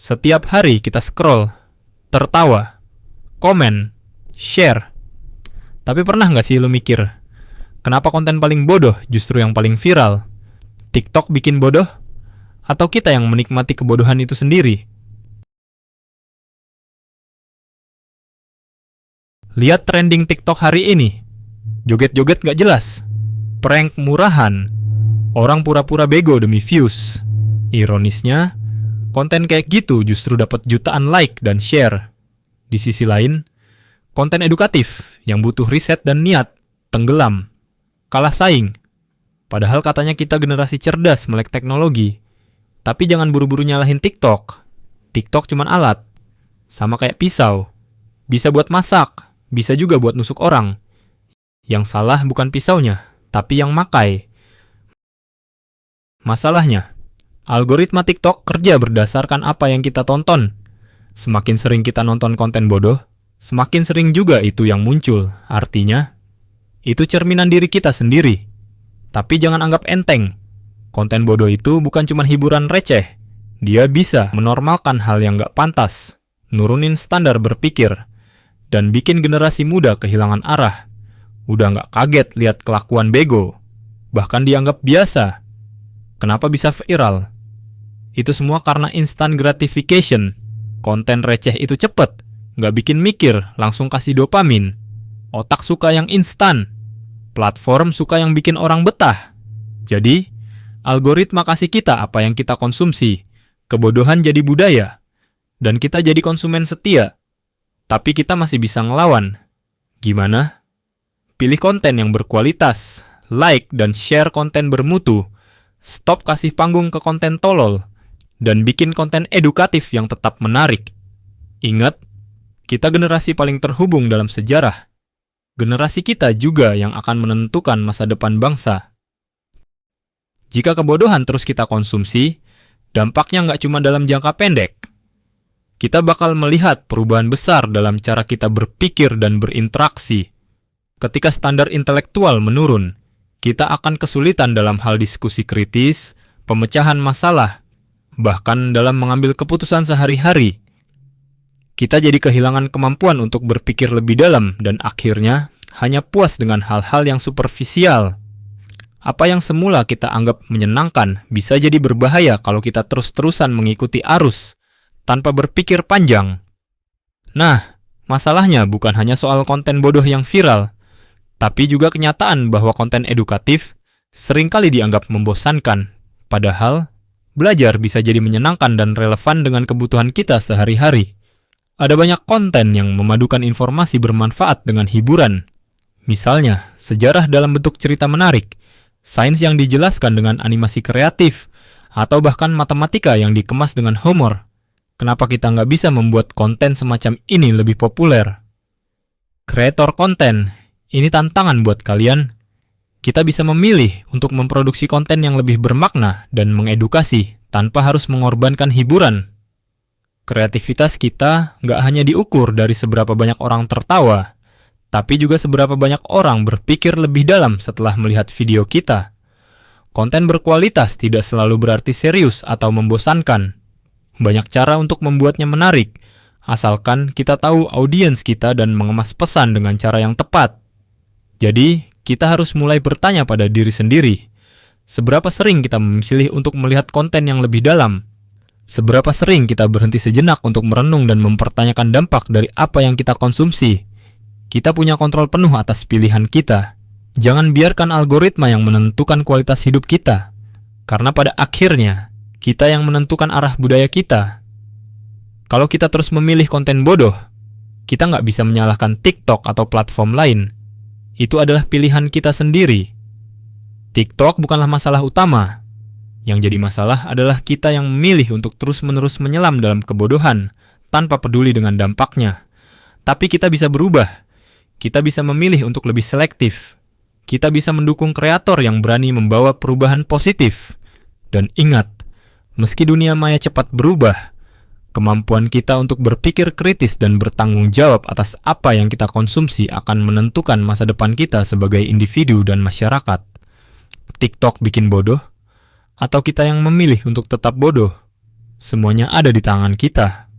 Setiap hari kita scroll, tertawa, komen, share. Tapi pernah nggak sih lu mikir, kenapa konten paling bodoh justru yang paling viral? TikTok bikin bodoh? Atau kita yang menikmati kebodohan itu sendiri? Lihat trending TikTok hari ini. Joget-joget gak jelas, prank murahan, orang pura-pura bego demi views. Ironisnya, konten kayak gitu justru dapat jutaan like dan share. Di sisi lain, konten edukatif yang butuh riset dan niat tenggelam, kalah saing. Padahal katanya kita generasi cerdas melek teknologi. Tapi jangan buru-buru nyalahin TikTok. TikTok cuman alat, sama kayak pisau. Bisa buat masak, bisa juga buat nusuk orang. Yang salah bukan pisaunya, tapi yang makai. Masalahnya, algoritma TikTok kerja berdasarkan apa yang kita tonton. Semakin sering kita nonton konten bodoh, semakin sering juga itu yang muncul. Artinya, itu cerminan diri kita sendiri. Tapi jangan anggap enteng. Konten bodoh itu bukan cuma hiburan receh. Dia bisa menormalkan hal yang gak pantas, nurunin standar berpikir, dan bikin generasi muda kehilangan arah. Udah gak kaget lihat kelakuan bego. Bahkan dianggap biasa. Kenapa bisa viral? Itu semua karena instant gratification. Konten receh itu cepet, gak bikin mikir, langsung kasih dopamin. Otak suka yang instan. Platform suka yang bikin orang betah. Jadi, algoritma kasih kita apa yang kita konsumsi. Kebodohan jadi budaya. Dan kita jadi konsumen setia. Tapi kita masih bisa ngelawan. Gimana? Pilih konten yang berkualitas, like dan share konten bermutu, stop kasih panggung ke konten tolol, dan bikin konten edukatif yang tetap menarik. Ingat, kita generasi paling terhubung dalam sejarah. Generasi kita juga yang akan menentukan masa depan bangsa. Jika kebodohan terus kita konsumsi, dampaknya nggak cuma dalam jangka pendek. Kita bakal melihat perubahan besar dalam cara kita berpikir dan berinteraksi. Ketika standar intelektual menurun, kita akan kesulitan dalam hal diskusi kritis, pemecahan masalah, bahkan dalam mengambil keputusan sehari-hari. Kita jadi kehilangan kemampuan untuk berpikir lebih dalam dan akhirnya hanya puas dengan hal-hal yang superficial. Apa yang semula kita anggap menyenangkan bisa jadi berbahaya kalau kita terus-terusan mengikuti arus tanpa berpikir panjang. Nah, masalahnya bukan hanya soal konten bodoh yang viral, tapi juga kenyataan bahwa konten edukatif seringkali dianggap membosankan. Padahal, belajar bisa jadi menyenangkan dan relevan dengan kebutuhan kita sehari-hari. Ada banyak konten yang memadukan informasi bermanfaat dengan hiburan. Misalnya, sejarah dalam bentuk cerita menarik, sains yang dijelaskan dengan animasi kreatif, atau bahkan matematika yang dikemas dengan humor. Kenapa kita nggak bisa membuat konten semacam ini lebih populer? Kreator konten, ini tantangan buat kalian. Kita bisa memilih untuk memproduksi konten yang lebih bermakna dan mengedukasi tanpa harus mengorbankan hiburan. Kreativitas kita nggak hanya diukur dari seberapa banyak orang tertawa, tapi juga seberapa banyak orang berpikir lebih dalam setelah melihat video kita. Konten berkualitas tidak selalu berarti serius atau membosankan. Banyak cara untuk membuatnya menarik, asalkan kita tahu audiens kita dan mengemas pesan dengan cara yang tepat. Jadi, kita harus mulai bertanya pada diri sendiri, seberapa sering kita memilih untuk melihat konten yang lebih dalam? Seberapa sering kita berhenti sejenak untuk merenung dan mempertanyakan dampak dari apa yang kita konsumsi? Kita punya kontrol penuh atas pilihan kita. Jangan biarkan algoritma yang menentukan kualitas hidup kita. Karena pada akhirnya, kita yang menentukan arah budaya kita. Kalau kita terus memilih konten bodoh, kita nggak bisa menyalahkan TikTok atau platform lain. Itu adalah pilihan kita sendiri. TikTok bukanlah masalah utama. Yang jadi masalah adalah kita yang memilih untuk terus-menerus menyelam dalam kebodohan tanpa peduli dengan dampaknya. Tapi kita bisa berubah. Kita bisa memilih untuk lebih selektif. Kita bisa mendukung kreator yang berani membawa perubahan positif. Dan ingat, meski dunia maya cepat berubah, kemampuan kita untuk berpikir kritis dan bertanggung jawab atas apa yang kita konsumsi akan menentukan masa depan kita sebagai individu dan masyarakat. TikTok bikin bodoh? Atau kita yang memilih untuk tetap bodoh? Semuanya ada di tangan kita.